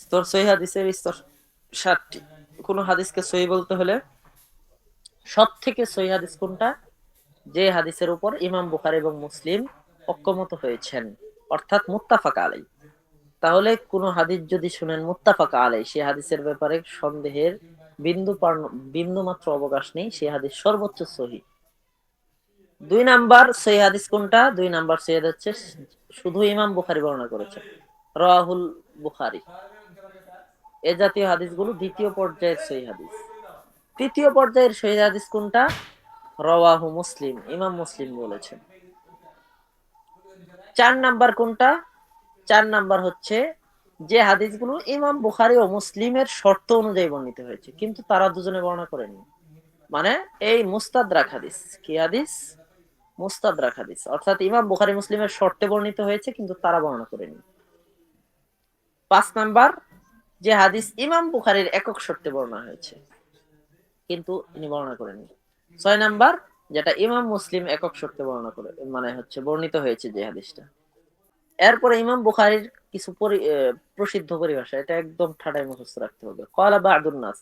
স্তর সহিহ হাদিসের স্তর 7টি। কোন হাদিসকে সহিহ বলতে হলে সব থেকে সহিহ হাদিস কোনটা? যে হাদিসের উপর ইমাম বুখারী এবং মুসলিম ঐক্যমত হয়েছেন, অর্থাৎ মুত্তাফাক আলাইহি। তাহলে কোন হাদিস যদি শুনেন মুত্তাফাক আলাইহি, সেই হাদিসের ব্যাপারে সন্দেহের বিন্দু মাত্র অবকাশ নেই, সেই হাদিস সর্বোচ্চ সহিহ। 2 নাম্বার সহিহ হাদিস কোনটা? 2 নাম্বার সহিহ হচ্ছে শুধু ইমাম বুখারী বর্ণনা করেছেন, রাওয়াহুল বুখারী। এ জাতীয় হাদিসগুলো দ্বিতীয় পর্যায়ের সহিহ হাদিস। তৃতীয় পর্যায়ের সহিহ হাদিস কোনটা? রাওয়াহু মুসলিম, ইমাম মুসলিম বলেছেন। 4 নাম্বার কোনটা? 4 নাম্বার হচ্ছে যে হাদিসগুলো ইমাম বুখারী ও মুসলিমের শর্ত অনুযায়ী বর্ণিত হয়েছে, কিন্তু তারা দুজনে বর্ণনা করেনি। মানে এই মুস্তাদরাক হাদিস। কি হাদিস? মুস্তাদরাক হাদিস, অর্থাৎ ইমাম বুখারী মুসলিমের শর্তে বর্ণিত হয়েছে কিন্তু তারা বর্ণনা করেনি। 5 নাম্বার যে হাদিস ইমাম বুখারীর একক শর্তে বর্ণনা হয়েছে কিন্তু তিনি বর্ণনা করেননি। 6 নাম্বার যেটা ইমাম মুসলিম একক শর্তে বর্ণনা করে, মানে হচ্ছে বর্ণিত হয়েছে যে হাদিসটা। এরপরে ইমাম বুখারীর কিছু প্রসিদ্ধ পরিভাষা, এটা একদম ঠাডায় মুখস্থ রাখতে হবে। ক্বালা বা'দুন নাস,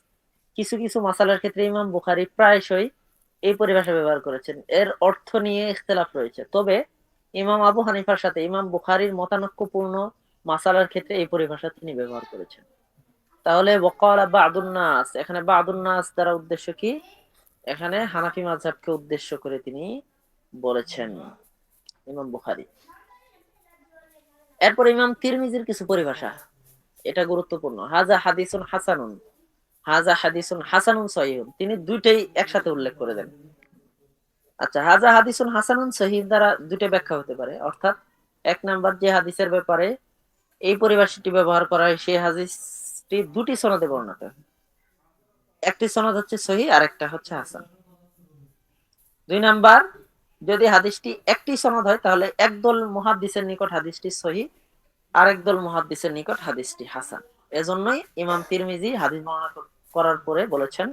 কিছু কিছু মাসালার ক্ষেত্রে ইমাম বুখারী প্রায়শই এই পরিভাষা ব্যবহার করেছেন। এর অর্থ নিয়ে ইখতিলাফ রয়েছে, তবে ইমাম আবু হানিফার সাথে ইমাম বুখারীর মতানৈক্যপূর্ণ মাসালার ক্ষেত্রে এই পরিভাষা তিনি ব্যবহার করেছেন। তাহলে ওয়াকালা বা'দুন নাস, এখানে বা'দুন নাস দ্বারা উদ্দেশ্য কি? এখানে হানাফি মাযহাবকে উদ্দেশ্য করে তিনি বলেছেন ইমাম বুখারী। এরপর ইমাম তিরমিজির কিছু পরিভাষা, এটা গুরুত্বপূর্ণ। হাযা হাদিসুন হাসানুন, হাযা হাদিসুন হাসানুন সহিহুন, তিনি দুইটাই একসাথে উল্লেখ করে দেন। আচ্ছা, হাযা হাদিসুন হাসানুন সহিহ দ্বারা দুইটা ব্যাখ্যা হতে পারে, অর্থাৎ এক নাম্বার যে হাদিসের ব্যাপারে এই পরিভাষাটি ব্যবহার করা হয় সেই হাদিসটি দুটি সনদে বর্ণিত, একটি সনদ হচ্ছে সহিহ আর একটা হচ্ছে হাসান। 2 নাম্বার, যদি হাদিসটি একটি সনদ হয় তাহলে একদল মুহাদ্দিসের নিকট হাদিসটি সহিহ, আরেক দল মুহাদ্দিসের নিকট হাদিসটি হাসান। এজন্যই ইমাম তিরমিজি হাদিস বর্ণনা করার পরে বলেছেন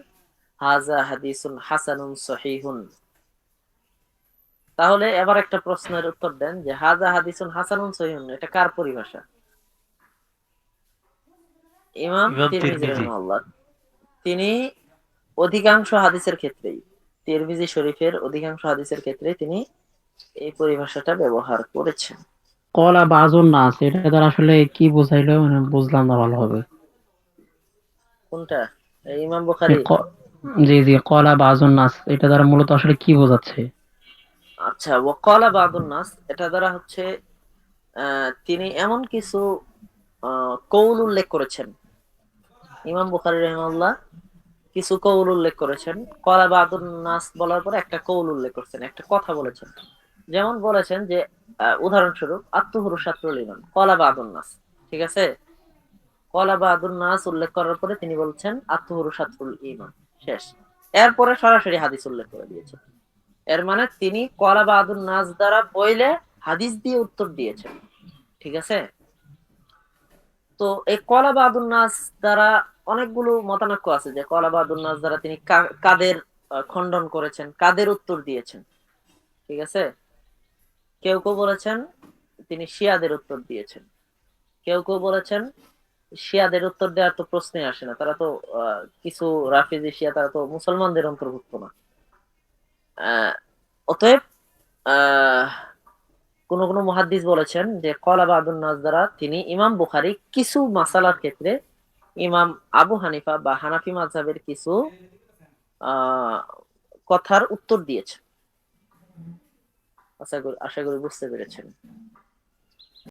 হাযা হাদিসুন হাসানুন সহিহুন। তাহলে এবার একটা প্রশ্নের উত্তর দেন যে হাযা হাদিসুন হাসানুন সহিহুন এটা কার পরিভাষা? ইমাম ইমাম তিরমিজি তিরমিজি। রাহিমাহুল্লাহ। তিনি অধিকাংশ হাদিসের ক্ষেত্রেই, তিরমিজি শরীফের অধিকাংশ হাদিসের ক্ষেত্রে তিনি এই পরিভাষাটা ব্যবহার করেছেন। কলা বাজুন নাস, এটা দ্বারা আসলে কি বোঝাইলো মানে বুঝলাম না ভালোভাবে। কোনটা? এই ইমাম যে বুখারী? জি জি, কলা বাজুন নাস এটা দ্বারা মূলত আসলে কি বোঝাচ্ছে? আচ্ছা, ওয়াকালা বা'দুন নাস এটা দ্বারা হচ্ছে তিনি এমন কিছু কৌল উল্লেখ করেছেন, ইমাম বুখারী রাহিমাহুল্লাহ কিছু কৌল উল্লেখ করেছেন। ক্বালা বা'দুন নাস বলার পরে একটা কৌল উল্লেখ করছেন, একটা কথা বলেছেন। যেমন বলেছেন যে উদাহরণস্বরূপ আত্মহুরু শাত্রুল ইমান, ক্বালা বা'দুন নাস। ঠিক আছে? ক্বালা বা'দুন নাস উল্লেখ করার পরে তিনি বলছেন আত্মহুরু শাত্রুল ইমান, শেষ। এরপরে সরাসরি হাদিস উল্লেখ করে দিয়েছেন। এর মানে তিনি ক্বালা বা'দুন নাস দ্বারা বইলে হাদিস দিয়ে উত্তর দিয়েছেন। ঠিক আছে? তো এই কলা বাদুন নাস দ্বারা অনেকগুলো মতানৈক্য আছে, যে কলা বাদুন নাস দ্বারা তিনি কাদের খণ্ডন করেছেন, কাদের উত্তর দিয়েছেন। ঠিক আছে? কেউ কেউ বলেছেন তিনি শিয়াদের উত্তর দিয়েছেন, কেউ কেউ বলেছেন শিয়াদের উত্তর দেওয়ার তো প্রশ্নই আসে না, তারা তো কিছু রাফিজি শিয়া, তারা তো মুসলমানদের অন্তর্ভুক্ত না। আহ, অতএব আহ কোন কোন মুহাদ্দিস বলেছেন যে কলা বাদুন নাস দ্বারা তিনি ইমাম বুখারী কিছু মাসালার ক্ষেত্রে ইমাম আবু হানিফা বা হানাফি মাযহাবের কিছু আহ কথার উত্তর দিয়েছেন। আশা করি বুঝতে পেরেছেন।